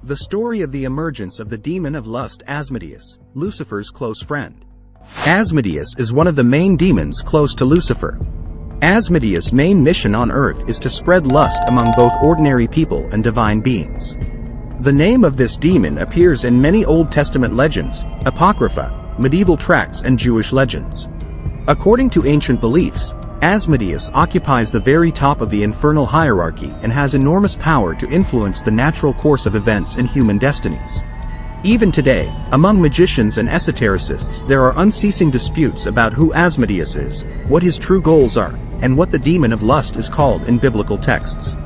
The story of the emergence of the demon of lust Asmodeus, Lucifer's close friend. Asmodeus is one of the main demons close to Lucifer. Asmodeus' main mission on earth is to spread lust among both ordinary people and divine beings. The name of this demon appears in many Old Testament legends, apocrypha, medieval tracts and Jewish legends. According to ancient beliefs, Asmodeus occupies the very top of the infernal hierarchy and has enormous power to influence the natural course of events and human destinies. Even today, among magicians and esotericists there are unceasing disputes about who Asmodeus is, what his true goals are, and what the demon of lust is called in biblical texts.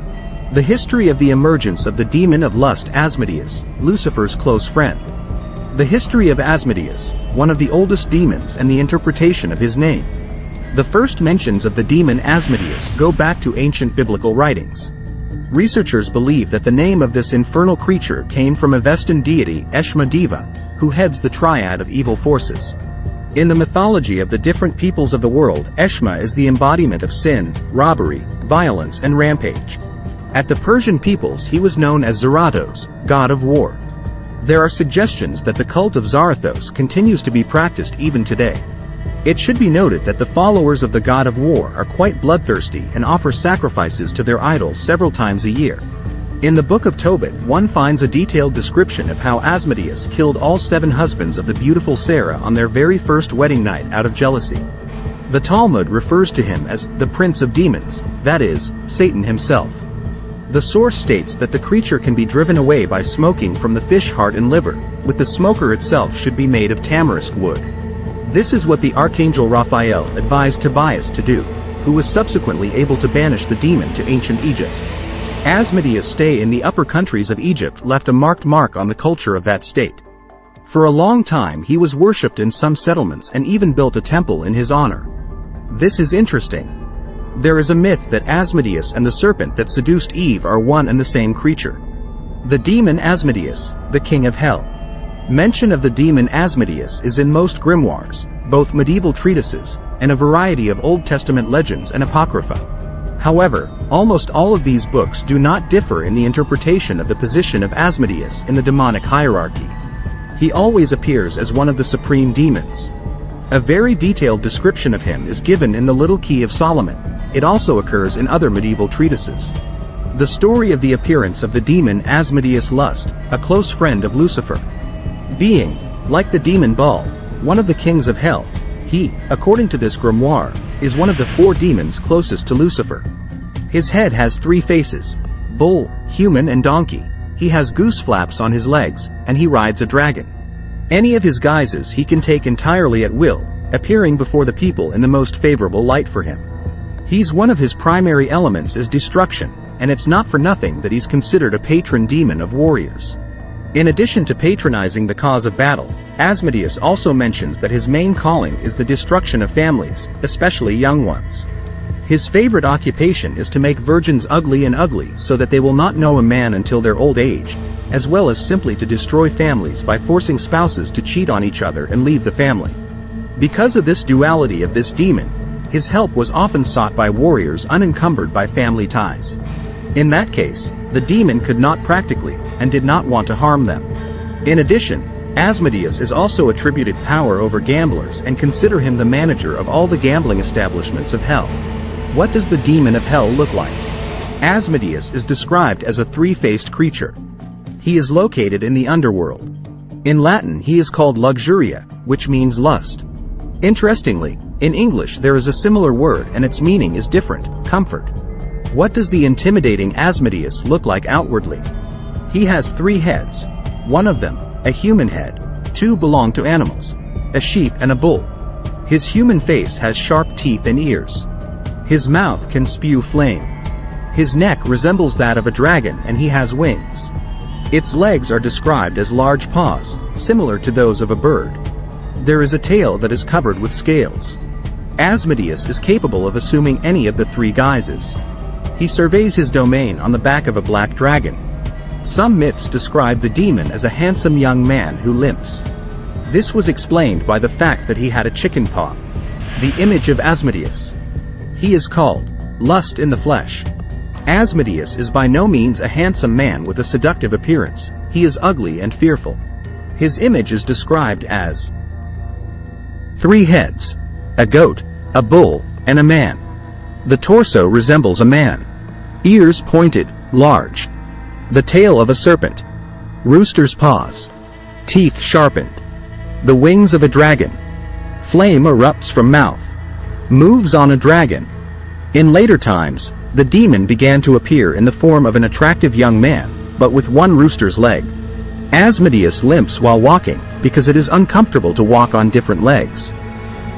The history of the emergence of the demon of lust Asmodeus, Lucifer's close friend. The history of Asmodeus, one of the oldest demons, and the interpretation of his name. The first mentions of the demon Asmodeus go back to ancient biblical writings. Researchers believe that the name of this infernal creature came from Avestan deity Eshma Deva, who heads the triad of evil forces. In the mythology of the different peoples of the world, Eshma is the embodiment of sin, robbery, violence and rampage. At the Persian peoples he was known as Zarathos, god of war. There are suggestions that the cult of Zarathos continues to be practiced even today. It should be noted that the followers of the god of war are quite bloodthirsty and offer sacrifices to their idols several times a year. In the Book of Tobit one finds a detailed description of how Asmodeus killed all 7 husbands of the beautiful Sarah on their very first wedding night out of jealousy. The Talmud refers to him as the prince of demons, that is, Satan himself. The source states that the creature can be driven away by smoking from the fish heart and liver, with the smoker itself should be made of tamarisk wood. This is what the archangel Raphael advised Tobias to do, who was subsequently able to banish the demon to ancient Egypt. Asmodeus' stay in the upper countries of Egypt left a marked mark on the culture of that state. For a long time he was worshipped in some settlements and even built a temple in his honor. This is interesting. There is a myth that Asmodeus and the serpent that seduced Eve are one and the same creature. The demon Asmodeus, the king of hell. Mention of the demon Asmodeus is in most grimoires, both medieval treatises, and a variety of Old Testament legends and apocrypha. However, almost all of these books do not differ in the interpretation of the position of Asmodeus in the demonic hierarchy. He always appears as one of the supreme demons. A very detailed description of him is given in the Little Key of Solomon. It also occurs in other medieval treatises. The story of the appearance of the demon Asmodeus Lust, a close friend of Lucifer. Being, like the demon Baal, one of the kings of hell, he, according to this grimoire, is one of the 4 demons closest to Lucifer. His head has 3 faces: bull, human and donkey. He has goose flaps on his legs, and he rides a dragon. Any of his guises he can take entirely at will, appearing before the people in the most favorable light for him. He's one of his primary elements is destruction, and it's not for nothing that he's considered a patron demon of warriors. In addition to patronizing the cause of battle, Asmodeus also mentions that his main calling is the destruction of families, especially young ones. His favorite occupation is to make virgins ugly and ugly so that they will not know a man until their old age, as well as simply to destroy families by forcing spouses to cheat on each other and leave the family. Because of this duality of this demon, his help was often sought by warriors unencumbered by family ties. In that case, the demon could not practically, and did not want to harm them. In addition, Asmodeus is also attributed power over gamblers and consider him the manager of all the gambling establishments of hell. What does the demon of hell look like? Asmodeus is described as a 3-faced creature. He is located in the underworld. In Latin he is called luxuria, which means lust. Interestingly, in English there is a similar word and its meaning is different: comfort. What does the intimidating Asmodeus look like outwardly? He has 3 heads. One of them, a human head. 2 belong to animals, a sheep and a bull. His human face has sharp teeth and ears. His mouth can spew flame. His neck resembles that of a dragon and he has wings. Its legs are described as large paws, similar to those of a bird. There is a tail that is covered with scales. Asmodeus is capable of assuming any of the 3 guises. He surveys his domain on the back of a black dragon. Some myths describe the demon as a handsome young man who limps. This was explained by the fact that he had a chicken paw. The image of Asmodeus. He is called lust in the flesh. Asmodeus is by no means a handsome man with a seductive appearance. he is ugly and fearful. His image is described as 3 heads, a goat, a bull, and a man. The torso resembles a man. Ears pointed, large. The tail of a serpent. Rooster's paws. Teeth sharpened. The wings of a dragon. Flame erupts from mouth. Moves on a dragon. In later times, the demon began to appear in the form of an attractive young man, but with one rooster's leg. Asmodeus limps while walking, because it is uncomfortable to walk on different legs.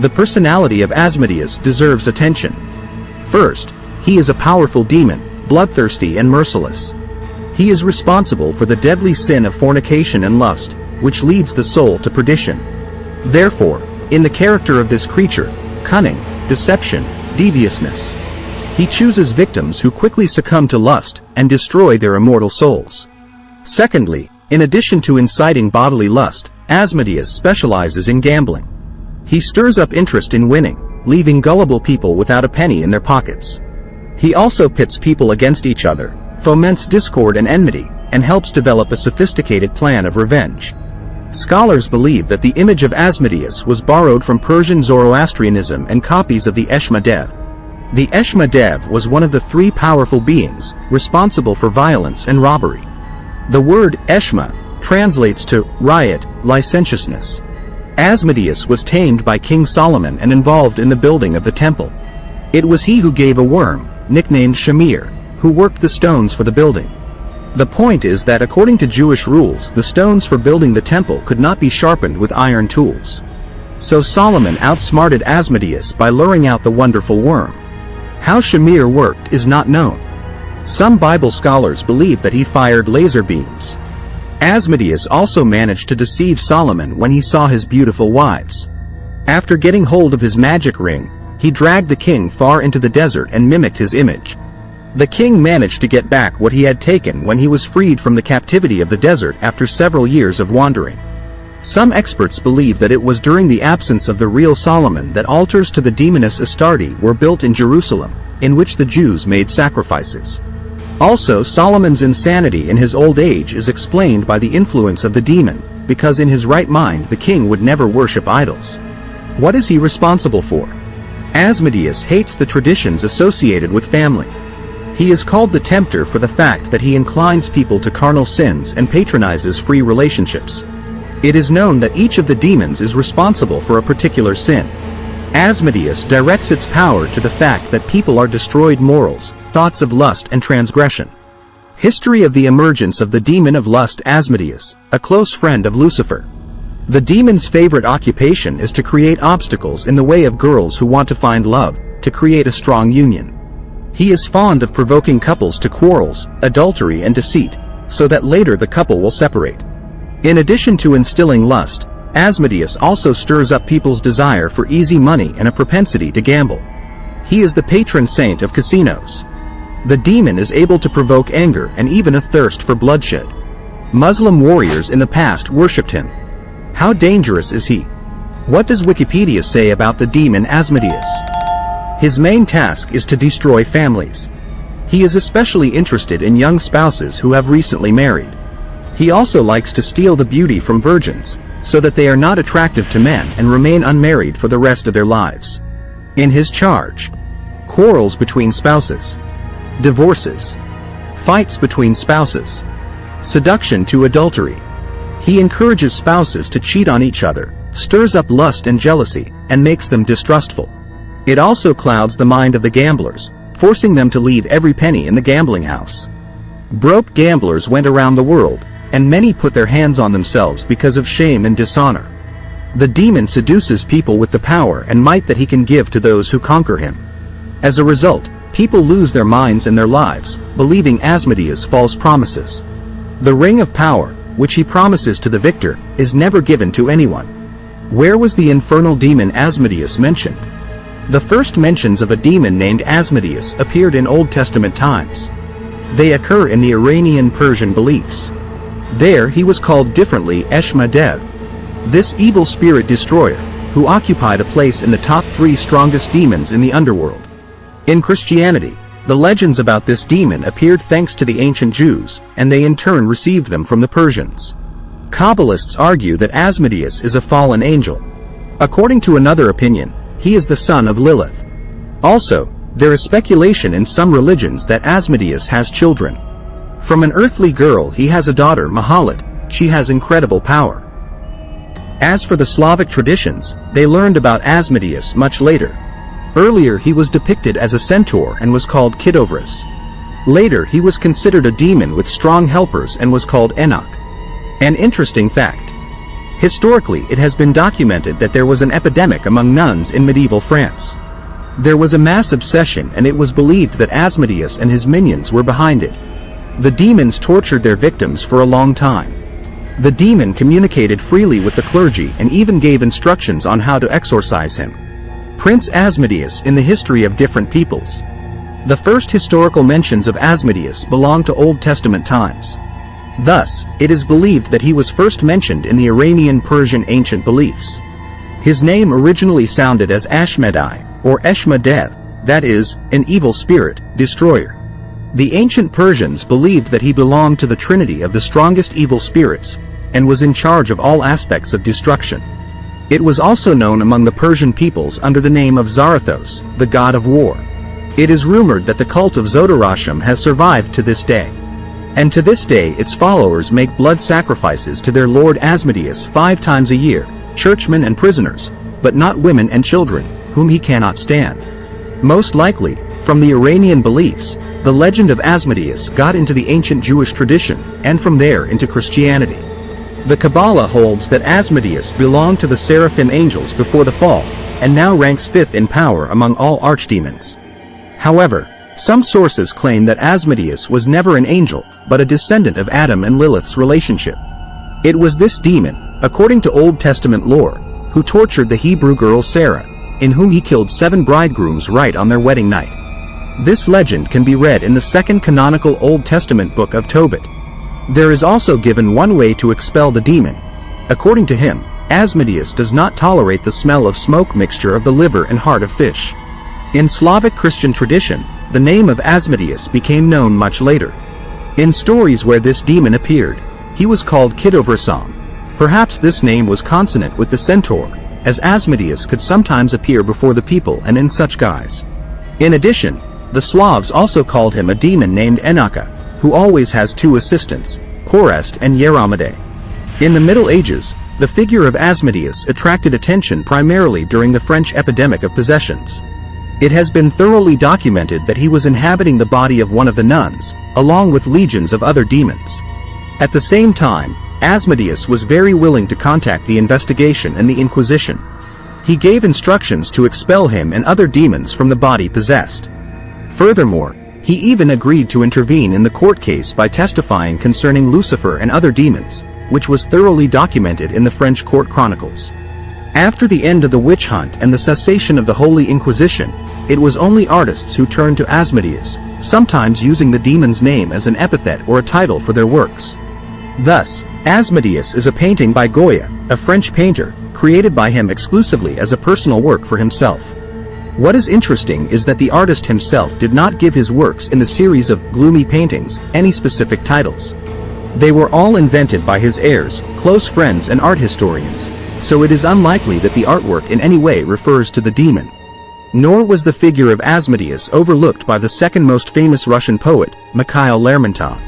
The personality of Asmodeus deserves attention. First, he is a powerful demon, bloodthirsty and merciless. He is responsible for the deadly sin of fornication and lust, which leads the soul to perdition. Therefore, in the character of this creature, cunning, deception, deviousness. He chooses victims who quickly succumb to lust and destroy their immortal souls. Secondly, in addition to inciting bodily lust, Asmodeus specializes in gambling. He stirs up interest in winning, leaving gullible people without a penny in their pockets. He also pits people against each other, foments discord and enmity, and helps develop a sophisticated plan of revenge. Scholars believe that the image of Asmodeus was borrowed from Persian Zoroastrianism and copies of the Eshma-Dev. The Eshma-Dev was one of the 3 powerful beings, responsible for violence and robbery. The word Eshma translates to riot, licentiousness. Asmodeus was tamed by King Solomon and involved in the building of the temple. It was he who gave a worm, nicknamed Shamir, who worked the stones for the building. The point is that according to Jewish rules, the stones for building the temple could not be sharpened with iron tools. So Solomon outsmarted Asmodeus by luring out the wonderful worm. How Shamir worked is not known. Some Bible scholars believe that he fired laser beams. Asmodeus also managed to deceive Solomon when he saw his beautiful wives. After getting hold of his magic ring, he dragged the king far into the desert and mimicked his image. The king managed to get back what he had taken when he was freed from the captivity of the desert after several years of wandering. Some experts believe that it was during the absence of the real Solomon that altars to the demoness Astarte were built in Jerusalem, in which the Jews made sacrifices. Also, Solomon's insanity in his old age is explained by the influence of the demon, because in his right mind the king would never worship idols. What is he responsible for? Asmodeus hates the traditions associated with family. He is called the tempter for the fact that he inclines people to carnal sins and patronizes free relationships. It is known that each of the demons is responsible for a particular sin. Asmodeus directs its power to the fact that people are destroyed morals, thoughts of lust and transgression. History of the emergence of the demon of lust Asmodeus, a close friend of Lucifer. The demon's favorite occupation is to create obstacles in the way of girls who want to find love, to create a strong union. He is fond of provoking couples to quarrels, adultery and deceit, so that later the couple will separate. In addition to instilling lust, Asmodeus also stirs up people's desire for easy money and a propensity to gamble. He is the patron saint of casinos. The demon is able to provoke anger and even a thirst for bloodshed. Muslim warriors in the past worshipped him. How dangerous is he? What does Wikipedia say about the demon Asmodeus? His main task is to destroy families. He is especially interested in young spouses who have recently married. He also likes to steal the beauty from virgins, so that they are not attractive to men and remain unmarried for the rest of their lives. In his charge: quarrels between spouses, divorces, fights between spouses, seduction to adultery. He encourages spouses to cheat on each other, stirs up lust and jealousy, and makes them distrustful. It also clouds the mind of the gamblers, forcing them to leave every penny in the gambling house. Broke gamblers went around the world, and many put their hands on themselves because of shame and dishonor. The demon seduces people with the power and might that he can give to those who conquer him. As a result, people lose their minds and their lives, believing Asmodeus' false promises. The ring of power, which he promises to the victor, is never given to anyone. Where was the infernal demon Asmodeus mentioned? The first mentions of a demon named Asmodeus appeared in Old Testament times. They occur in the Iranian Persian beliefs. There he was called differently Eshma-Dev, this evil spirit destroyer, who occupied a place in the top 3 strongest demons in the underworld. In Christianity, The legends about this demon appeared thanks to the ancient Jews, and they in turn received them from the Persians. Kabbalists argue that Asmodeus is a fallen angel. According to another opinion, he is the son of Lilith. Also, there is speculation in some religions that Asmodeus has children. From an earthly girl he has a daughter, Mahalet. She has incredible power. As for the Slavic traditions, they learned about Asmodeus much later. Earlier he was depicted as a centaur and was called Kidovrus. Later he was considered a demon with strong helpers and was called Enoch. An interesting fact. Historically it has been documented that there was an epidemic among nuns in medieval France. There was a mass obsession and it was believed that Asmodeus and his minions were behind it. The demons tortured their victims for a long time. The demon communicated freely with the clergy and even gave instructions on how to exorcise him. Prince Asmodeus in the history of different peoples. The first historical mentions of Asmodeus belong to Old Testament times. Thus, it is believed that he was first mentioned in the Iranian-Persian ancient beliefs. His name originally sounded as Ashmedai, or Eshmadev, that is, an evil spirit, destroyer. The ancient Persians believed that he belonged to the trinity of the strongest evil spirits, and was in charge of all aspects of destruction. It was also known among the Persian peoples under the name of Zarathos, the god of war. It is rumored that the cult of Zoroastrianism has survived to this day. And to this day its followers make blood sacrifices to their lord Asmodeus 5 times a year, churchmen and prisoners, but not women and children, whom he cannot stand. Most likely, from the Iranian beliefs, the legend of Asmodeus got into the ancient Jewish tradition, and from there into Christianity. The Kabbalah holds that Asmodeus belonged to the seraphim angels before the fall, and now ranks 5th in power among all archdemons. However, some sources claim that Asmodeus was never an angel, but a descendant of Adam and Lilith's relationship. It was this demon, according to Old Testament lore, who tortured the Hebrew girl Sarah, in whom he killed 7 bridegrooms right on their wedding night. This legend can be read in the second canonical Old Testament book of Tobit. There is also given one way to expel the demon. According to him, Asmodeus does not tolerate the smell of smoke mixture of the liver and heart of fish. In Slavic Christian tradition, the name of Asmodeus became known much later. In stories where this demon appeared, he was called Kidovrasam. Perhaps this name was consonant with the centaur, as Asmodeus could sometimes appear before the people and in such guise. In addition, the Slavs also called him a demon named Enocha, who always has 2 assistants, Porest and Yeramade. In the Middle Ages, the figure of Asmodeus attracted attention primarily during the French epidemic of possessions. It has been thoroughly documented that he was inhabiting the body of one of the nuns, along with legions of other demons. At the same time, Asmodeus was very willing to contact the investigation and the Inquisition. He gave instructions to expel him and other demons from the body possessed. Furthermore, he even agreed to intervene in the court case by testifying concerning Lucifer and other demons, which was thoroughly documented in the French court chronicles. After the end of the witch hunt and the cessation of the Holy Inquisition, it was only artists who turned to Asmodeus, sometimes using the demon's name as an epithet or a title for their works. Thus, Asmodeus is a painting by Goya, a French painter, created by him exclusively as a personal work for himself. What is interesting is that the artist himself did not give his works in the series of gloomy paintings any specific titles. They were all invented by his heirs, close friends and art historians, so it is unlikely that the artwork in any way refers to the demon. Nor was the figure of Asmodeus overlooked by the second most famous Russian poet, Mikhail Lermontov.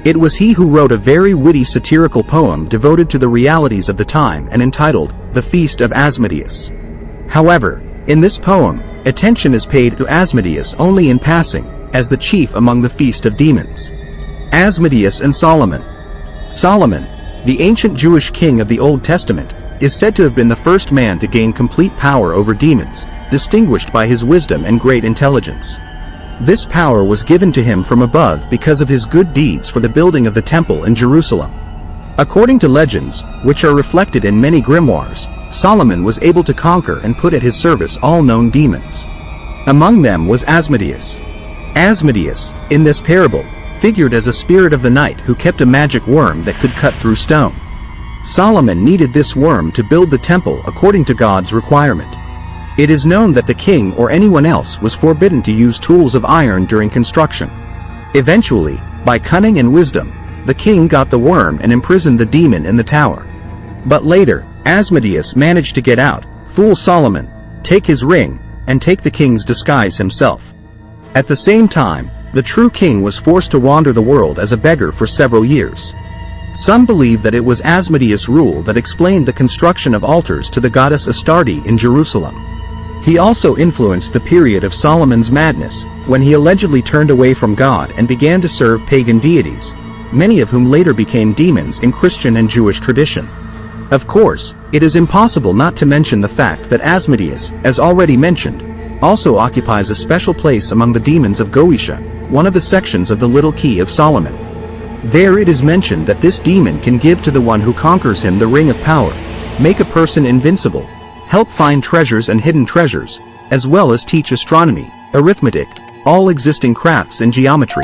It was he who wrote a very witty satirical poem devoted to the realities of the time and entitled, The Feast of Asmodeus. However, in this poem, attention is paid to Asmodeus only in passing, as the chief among the feast of demons. Asmodeus and Solomon. Solomon, the ancient Jewish king of the Old Testament, is said to have been the first man to gain complete power over demons, distinguished by his wisdom and great intelligence. This power was given to him from above because of his good deeds for the building of the temple in Jerusalem. According to legends, which are reflected in many grimoires, Solomon was able to conquer and put at his service all known demons. Among them was Asmodeus. Asmodeus, in this parable, figured as a spirit of the night who kept a magic worm that could cut through stone. Solomon needed this worm to build the temple according to God's requirement. It is known that the king or anyone else was forbidden to use tools of iron during construction. Eventually, by cunning and wisdom, the king got the worm and imprisoned the demon in the tower. But later, Asmodeus managed to get out, fool Solomon, take his ring, and take the king's disguise himself. At the same time, the true king was forced to wander the world as a beggar for several years. Some believe that it was Asmodeus' rule that explained the construction of altars to the goddess Astarte in Jerusalem. He also influenced the period of Solomon's madness, when he allegedly turned away from God and began to serve pagan deities, many of whom later became demons in Christian and Jewish tradition. Of course, it is impossible not to mention the fact that Asmodeus, as already mentioned, also occupies a special place among the demons of Goetia, one of the sections of the Little Key of Solomon. There it is mentioned that this demon can give to the one who conquers him the ring of power, make a person invincible, help find treasures and hidden treasures, as well as teach astronomy, arithmetic, all existing crafts and geometry.